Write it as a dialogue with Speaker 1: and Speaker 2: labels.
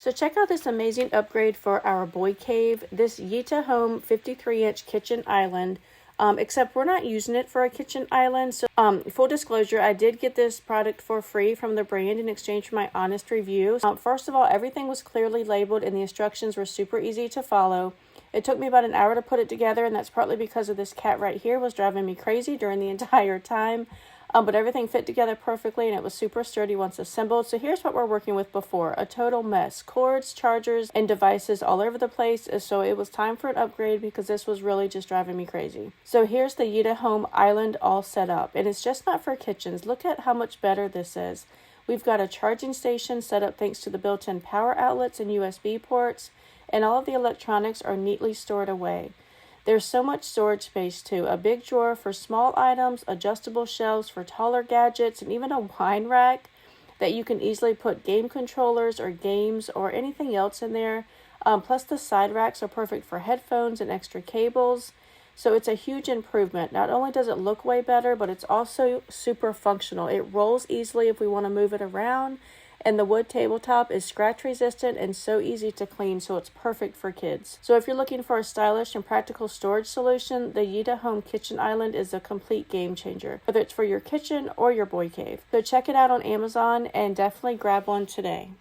Speaker 1: So check out this amazing upgrade for our boy cave, this Yita Home 53-inch kitchen island. Except we're not using it for a kitchen island. So full disclosure, I did get this product for free from the brand in exchange for my honest review. First of all, everything was clearly labeled and the instructions were super easy to follow. It took me about an hour to put it together, and that's partly because of this cat right here was driving me crazy during the entire time. But everything fit together perfectly and it was super sturdy once assembled. So here's what we're working with before. A total mess. Cords, chargers, and devices all over the place. So it was time for an upgrade because this was really just driving me crazy. So here's the Yita Home Island all set up. And it's just not for kitchens. Look at how much better this is. We've got a charging station set up thanks to the built-in power outlets and USB ports. And all of the electronics are neatly stored away. There's so much storage space too. A big drawer for small items, adjustable shelves for taller gadgets, and even a wine rack that you can easily put game controllers or games or anything else in there. Plus the side racks are perfect for headphones and extra cables. So it's a huge improvement. Not only does it look way better, but it's also super functional. It rolls easily if we want to move it around. And the wood tabletop is scratch resistant and so easy to clean, so it's perfect for kids. So if you're looking for a stylish and practical storage solution, the Yita Home Kitchen Island is a complete game changer, whether it's for your kitchen or your boy cave. So check it out on Amazon and definitely grab one today.